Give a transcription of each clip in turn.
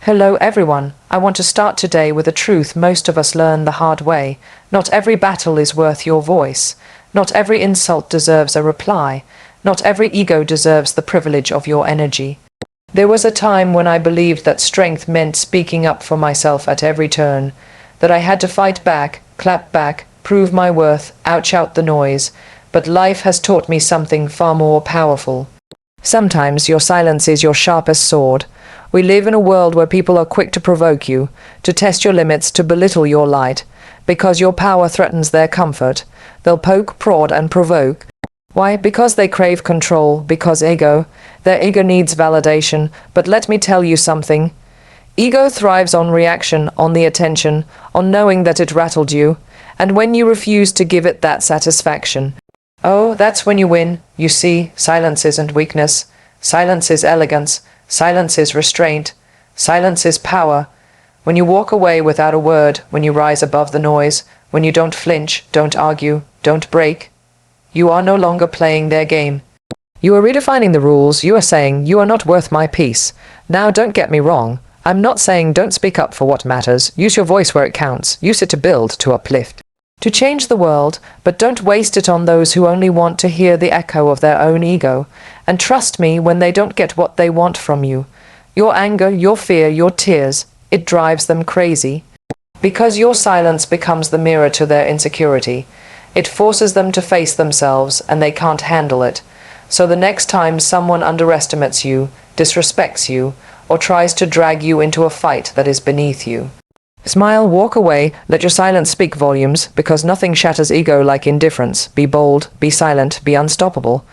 Hello everyone. I want to start today with a truth most of us learn the hard way. Not every battle is worth your voice. Not every insult deserves a reply. Not every ego deserves the privilege of your energy. There was a time when I believed that strength meant speaking up for myself at every turn, that I had to fight back, clap back, prove my worth, ouch out the noise. But life has taught me something far more powerful. Sometimes your silence is your sharpest sword. We live in a world where people are quick to provoke you, to test your limits, to belittle your light. Because your power threatens their comfort, they'll poke, prod, and provoke. Why? Because they crave control, because their ego needs validation. But let me tell you something. Ego thrives on reaction, on the attention, on knowing that it rattled you, and when you refuse to give it that satisfaction. Oh, that's when you win. You see, silence isn't weakness. Silence is elegance. Silence is restraint. Silence is power. When you walk away without a word, when you rise above the noise, when you don't flinch, don't argue, don't break, you are no longer playing their game. You are redefining the rules. You are saying, you are not worth my peace. Now, don't get me wrong. I'm not saying don't speak up for what matters. Use your voice where it counts. Use it to build, to uplift, to change the world, but don't waste it on those who only want to hear the echo of their own ego. And trust me, when they don't get what they want from you, your anger, your fear, your tears, it drives them crazy. Because your silence becomes the mirror to their insecurity. It forces them to face themselves, and they can't handle it. So the next time someone underestimates you, disrespects you, or tries to drag you into a fight that is beneath you, smile, walk away, let your silence speak volumes, because nothing shatters ego like indifference. Be bold, be silent, be unstoppable.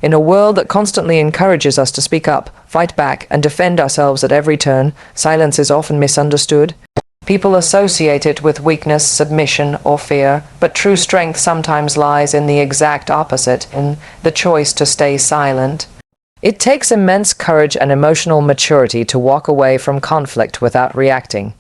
In a world that constantly encourages us to speak up, fight back, and defend ourselves at every turn, silence is often misunderstood. People associate it with weakness, submission, or fear, but true strength sometimes lies in the exact opposite, in the choice to stay silent. It takes immense courage and emotional maturity to walk away from conflict without reacting,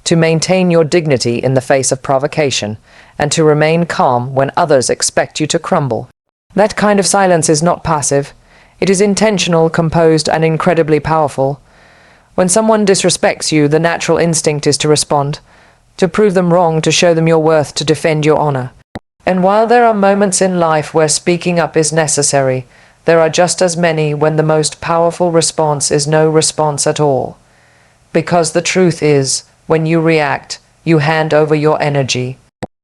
to maintain your dignity in the face of provocation, and to remain calm when others expect you to crumble. That kind of silence is not passive. It is intentional, composed, and incredibly powerful. When someone disrespects you, the natural instinct is to respond, to prove them wrong, to show them your worth, to defend your honor. And while there are moments in life where speaking up is necessary, there are just as many when the most powerful response is no response at all. Because the truth is, when you react, you hand over your energy.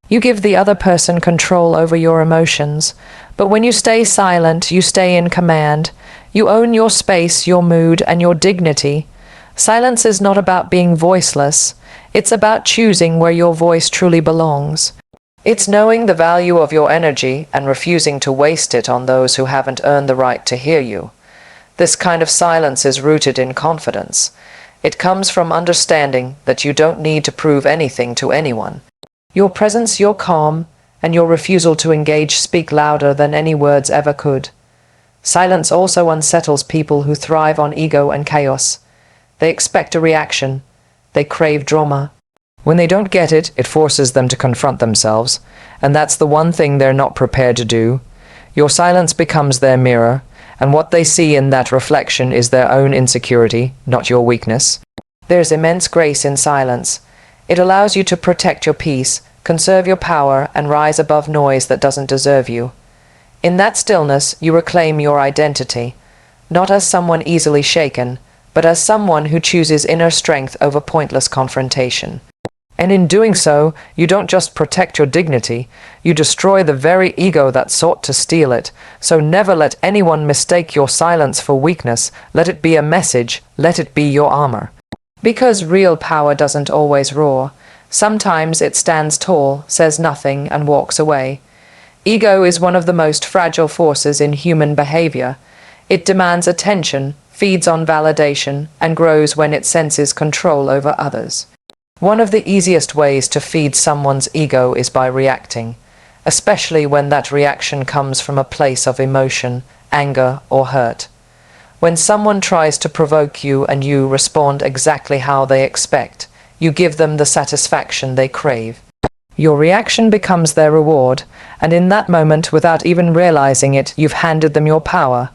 You give the other person control over your emotions. But when you stay silent, you stay in command. You own your space, your mood, and your dignity. Silence is not about being voiceless. It's about choosing where your voice truly belongs. It's knowing the value of your energy and refusing to waste it on those who haven't earned the right to hear you. This kind of silence is rooted in confidence. It comes from understanding that you don't need to prove anything to anyone. Your presence, your calm, and your refusal to engage speak louder than any words ever could. Silence also unsettles people who thrive on ego and chaos. They expect a reaction. They crave drama. When they don't get it, it forces them to confront themselves, and that's the one thing they're not prepared to do. Your silence becomes their mirror, and what they see in that reflection is their own insecurity, not your weakness. There's immense grace in silence. It allows you to protect your peace, conserve your power, and rise above noise that doesn't deserve you. In that stillness, you reclaim your identity, not as someone easily shaken, but as someone who chooses inner strength over pointless confrontation. And in doing so, you don't just protect your dignity, you destroy the very ego that sought to steal it. So never let anyone mistake your silence for weakness. Let it be a message, let it be your armor. Because real power doesn't always roar. Sometimes it stands tall, says nothing, and walks away. Ego is one of the most fragile forces in human behavior. It demands attention, feeds on validation, and grows when it senses control over others. One of the easiest ways to feed someone's ego is by reacting, especially when that reaction comes from a place of emotion, anger, or hurt. When someone tries to provoke you and you respond exactly how they expect, you give them the satisfaction they crave. Your reaction becomes their reward, and in that moment, without even realizing it, you've handed them your power.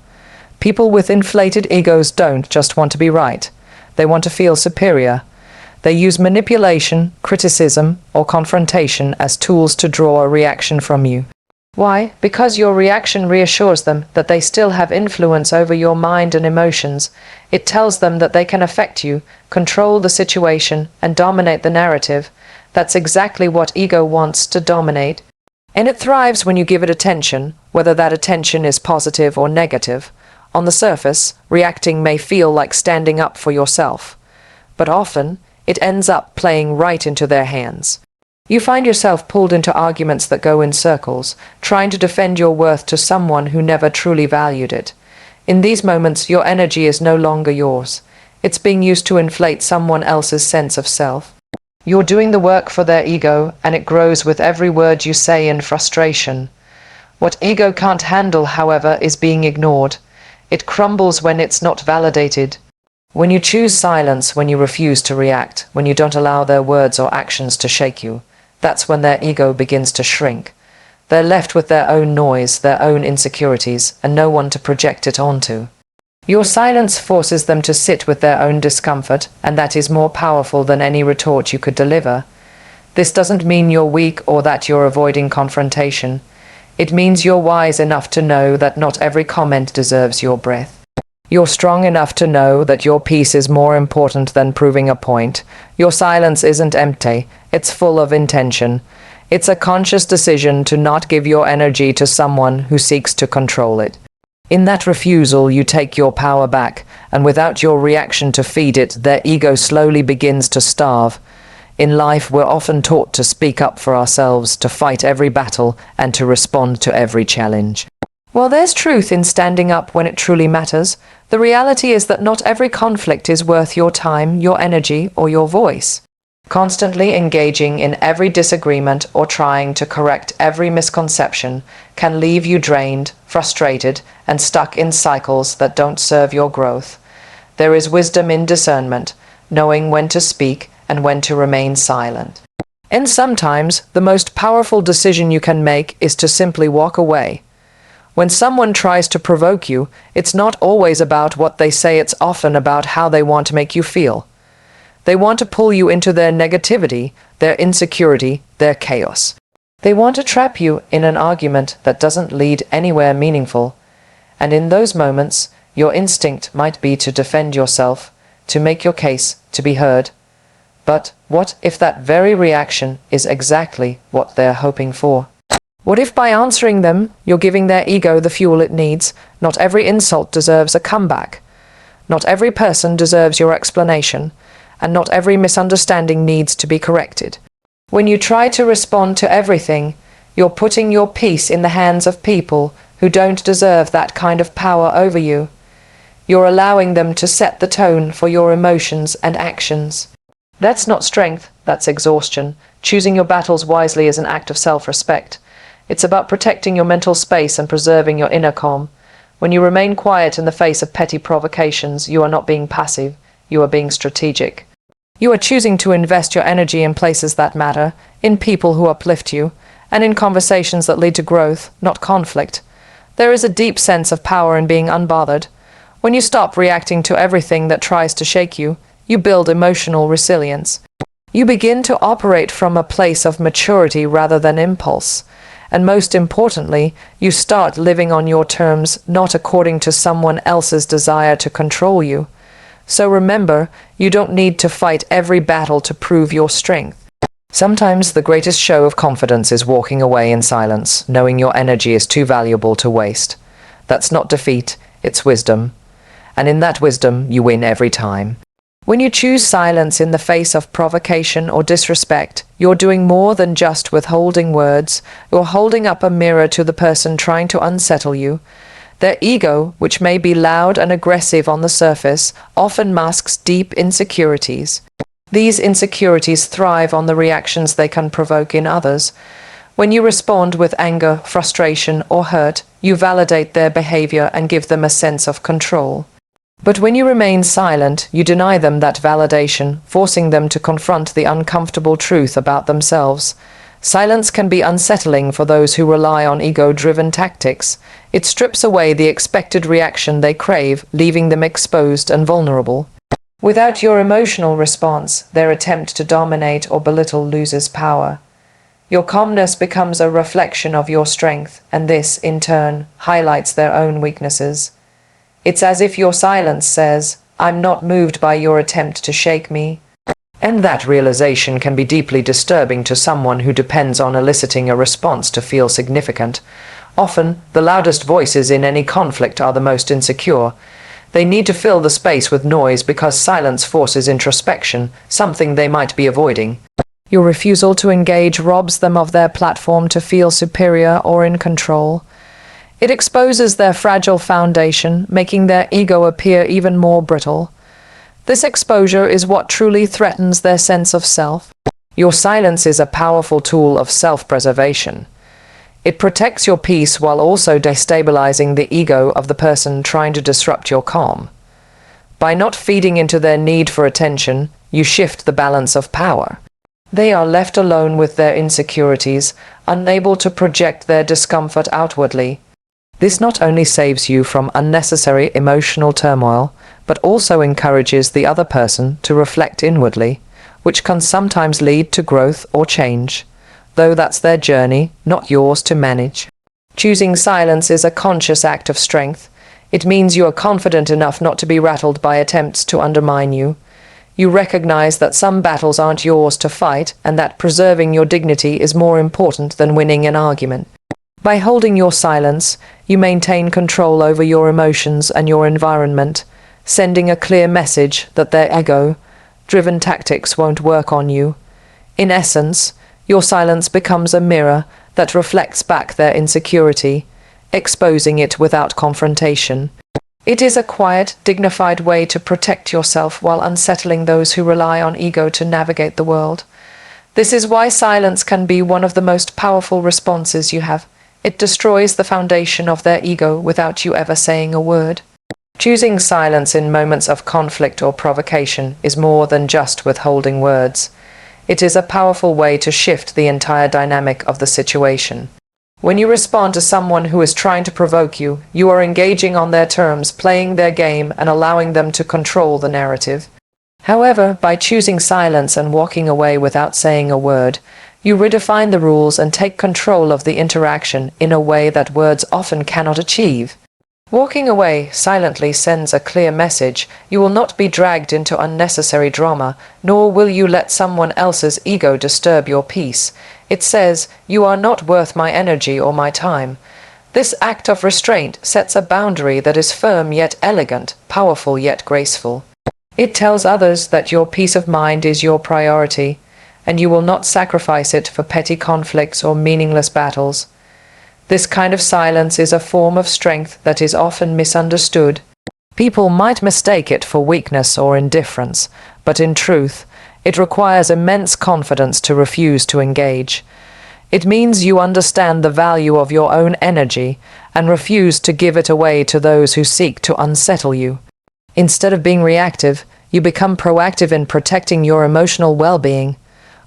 People with inflated egos don't just want to be right. They want to feel superior. They use manipulation, criticism, or confrontation as tools to draw a reaction from you. Why? Because your reaction reassures them that they still have influence over your mind and emotions. It tells them that they can affect you, control the situation, and dominate the narrative. That's exactly what ego wants to dominate. And it thrives when you give it attention, whether that attention is positive or negative. On the surface, reacting may feel like standing up for yourself, but often it ends up playing right into their hands. You find yourself pulled into arguments that go in circles, trying to defend your worth to someone who never truly valued it. In these moments, your energy is no longer yours. It's being used to inflate someone else's sense of self. You're doing the work for their ego, and it grows with every word you say in frustration. What ego can't handle, however, is being ignored. It crumbles when it's not validated. When you choose silence, when you refuse to react, when you don't allow their words or actions to shake you, that's when their ego begins to shrink. They're left with their own noise, their own insecurities, and no one to project it onto. Your silence forces them to sit with their own discomfort, and that is more powerful than any retort you could deliver. This doesn't mean you're weak or that you're avoiding confrontation. It means you're wise enough to know that not every comment deserves your breath. You're strong enough to know that your peace is more important than proving a point. Your silence isn't empty, it's full of intention. It's a conscious decision to not give your energy to someone who seeks to control it. In that refusal, you take your power back, and without your reaction to feed it, their ego slowly begins to starve. In life, we're often taught to speak up for ourselves, to fight every battle, and to respond to every challenge. Well, there's truth in standing up when it truly matters. The reality is that not every conflict is worth your time, your energy, or your voice. Constantly engaging in every disagreement or trying to correct every misconception can leave you drained, frustrated, and stuck in cycles that don't serve your growth. There is wisdom in discernment, knowing when to speak and when to remain silent. And sometimes, the most powerful decision you can make is to simply walk away. When someone tries to provoke you, it's not always about what they say, it's often about how they want to make you feel. They want to pull you into their negativity, their insecurity, their chaos. They want to trap you in an argument that doesn't lead anywhere meaningful. And in those moments, your instinct might be to defend yourself, to make your case, to be heard. But what if that very reaction is exactly what they're hoping for? What if by answering them, you're giving their ego the fuel it needs? Not every insult deserves a comeback. Not every person deserves your explanation, and not every misunderstanding needs to be corrected. When you try to respond to everything, you're putting your peace in the hands of people who don't deserve that kind of power over you. You're allowing them to set the tone for your emotions and actions. That's not strength, that's exhaustion. Choosing your battles wisely is an act of self-respect. It's about protecting your mental space and preserving your inner calm. When you remain quiet in the face of petty provocations, you are not being passive, you are being strategic. You are choosing to invest your energy in places that matter, in people who uplift you, and in conversations that lead to growth, not conflict. There is a deep sense of power in being unbothered. When you stop reacting to everything that tries to shake you, you build emotional resilience. You begin to operate from a place of maturity rather than impulse. And most importantly, you start living on your terms, not according to someone else's desire to control you. So remember, you don't need to fight every battle to prove your strength. Sometimes the greatest show of confidence is walking away in silence, knowing your energy is too valuable to waste. That's not defeat, it's wisdom. And in that wisdom, you win every time. When you choose silence in the face of provocation or disrespect, you're doing more than just withholding words. You're holding up a mirror to the person trying to unsettle you. Their ego, which may be loud and aggressive on the surface, often masks deep insecurities. These insecurities thrive on the reactions they can provoke in others. When you respond with anger, frustration, or hurt, you validate their behavior and give them a sense of control. But when you remain silent, you deny them that validation, forcing them to confront the uncomfortable truth about themselves. Silence can be unsettling for those who rely on ego-driven tactics. It strips away the expected reaction they crave, leaving them exposed and vulnerable. Without your emotional response, their attempt to dominate or belittle loses power. Your calmness becomes a reflection of your strength, and this, in turn, highlights their own weaknesses. It's as if your silence says, "I'm not moved by your attempt to shake me." And that realization can be deeply disturbing to someone who depends on eliciting a response to feel significant. Often, the loudest voices in any conflict are the most insecure. They need to fill the space with noise because silence forces introspection, something they might be avoiding. Your refusal to engage robs them of their platform to feel superior or in control. It exposes their fragile foundation, making their ego appear even more brittle. This exposure is what truly threatens their sense of self. Your silence is a powerful tool of self-preservation. It protects your peace while also destabilizing the ego of the person trying to disrupt your calm. By not feeding into their need for attention, you shift the balance of power. They are left alone with their insecurities, unable to project their discomfort outwardly. This not only saves you from unnecessary emotional turmoil, but also encourages the other person to reflect inwardly, which can sometimes lead to growth or change, though that's their journey, not yours to manage. Choosing silence is a conscious act of strength. It means you are confident enough not to be rattled by attempts to undermine you. You recognize that some battles aren't yours to fight, and that preserving your dignity is more important than winning an argument. By holding your silence, you maintain control over your emotions and your environment, sending a clear message that their ego-driven tactics won't work on you. In essence, your silence becomes a mirror that reflects back their insecurity, exposing it without confrontation. It is a quiet, dignified way to protect yourself while unsettling those who rely on ego to navigate the world. This is why silence can be one of the most powerful responses you have. It destroys the foundation of their ego without you ever saying a word. Choosing silence in moments of conflict or provocation is more than just withholding words. It is a powerful way to shift the entire dynamic of the situation. When you respond to someone who is trying to provoke you, you are engaging on their terms, playing their game, and allowing them to control the narrative. However, by choosing silence and walking away without saying a word, you redefine the rules and take control of the interaction in a way that words often cannot achieve. Walking away silently sends a clear message. You will not be dragged into unnecessary drama, nor will you let someone else's ego disturb your peace. It says, "You are not worth my energy or my time." This act of restraint sets a boundary that is firm yet elegant, powerful yet graceful. It tells others that your peace of mind is your priority, and you will not sacrifice it for petty conflicts or meaningless battles. This kind of silence is a form of strength that is often misunderstood. People might mistake it for weakness or indifference, but in truth, it requires immense confidence to refuse to engage. It means you understand the value of your own energy and refuse to give it away to those who seek to unsettle you. Instead of being reactive, you become proactive in protecting your emotional well-being.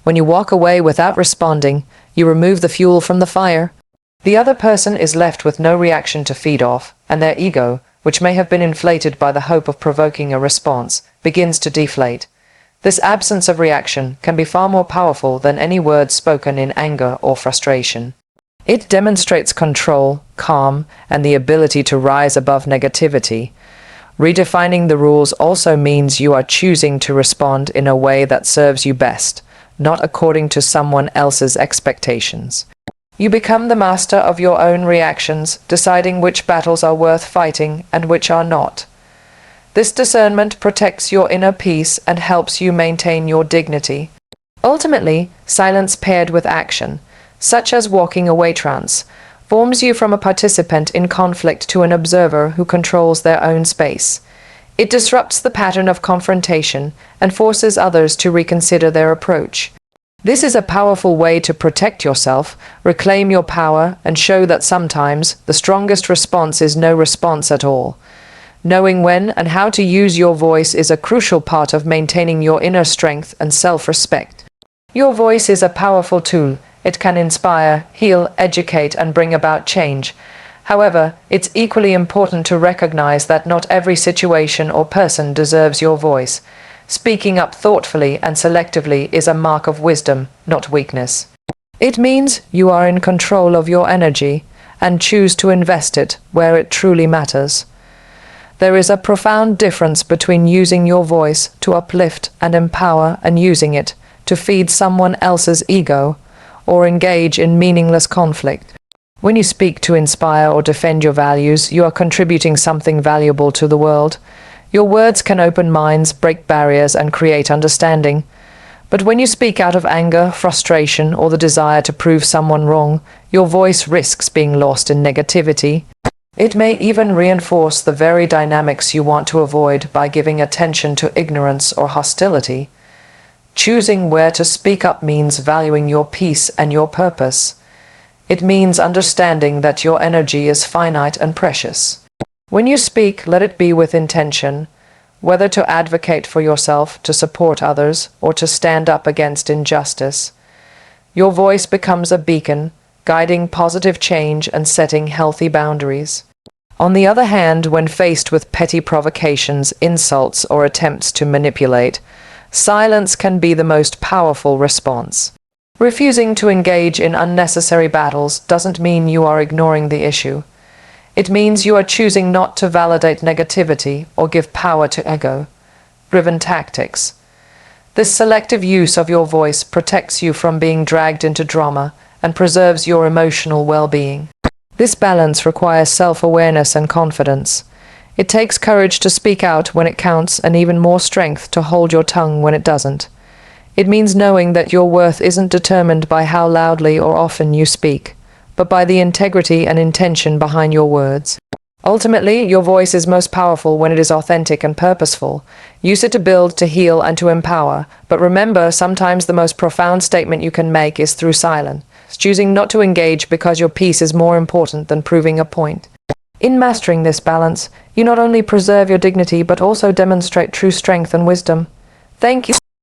When you walk away without responding, you remove the fuel from the fire. The other person is left with no reaction to feed off, and their ego, which may have been inflated by the hope of provoking a response, begins to deflate. This absence of reaction can be far more powerful than any words spoken in anger or frustration. It demonstrates control, calm, and the ability to rise above negativity. Redefining the rules also means you are choosing to respond in a way that serves you best, not according to someone else's expectations. You become the master of your own reactions, deciding which battles are worth fighting and which are not. This discernment protects your inner peace and helps you maintain your dignity. Ultimately, silence paired with action, such as walking away trance, forms you from a participant in conflict to an observer who controls their own space. It disrupts the pattern of confrontation and forces others to reconsider their approach. This is a powerful way to protect yourself, reclaim your power, and show that sometimes the strongest response is no response at all. Knowing when and how to use your voice is a crucial part of maintaining your inner strength and self-respect. Your voice is a powerful tool. It can inspire, heal, educate, and bring about change. However, it's equally important to recognize that not every situation or person deserves your voice. Speaking up thoughtfully and selectively is a mark of wisdom, not weakness. It means you are in control of your energy and choose to invest it where it truly matters. There is a profound difference between using your voice to uplift and empower and using it to feed someone else's ego or engage in meaningless conflict. When you speak to inspire or defend your values, you are contributing something valuable to the world. Your words can open minds, break barriers, and create understanding. But when you speak out of anger, frustration, or the desire to prove someone wrong, your voice risks being lost in negativity. It may even reinforce the very dynamics you want to avoid by giving attention to ignorance or hostility. Choosing where to speak up means valuing your peace and your purpose. It means understanding that your energy is finite and precious. When you speak, let it be with intention, whether to advocate for yourself, to support others, or to stand up against injustice. Your voice becomes a beacon, guiding positive change and setting healthy boundaries. On the other hand, when faced with petty provocations, insults, or attempts to manipulate, silence can be the most powerful response. Refusing to engage in unnecessary battles doesn't mean you are ignoring the issue. It means you are choosing not to validate negativity or give power to ego-driven tactics. This selective use of your voice protects you from being dragged into drama and preserves your emotional well-being. This balance requires self-awareness and confidence. It takes courage to speak out when it counts and even more strength to hold your tongue when it doesn't. It means knowing that your worth isn't determined by how loudly or often you speak, but by the integrity and intention behind your words. Ultimately, your voice is most powerful when it is authentic and purposeful. Use it to build, to heal, and to empower. But remember, sometimes the most profound statement you can make is through silence, choosing not to engage because your peace is more important than proving a point. In mastering this balance, you not only preserve your dignity but also demonstrate true strength and wisdom. Thank you.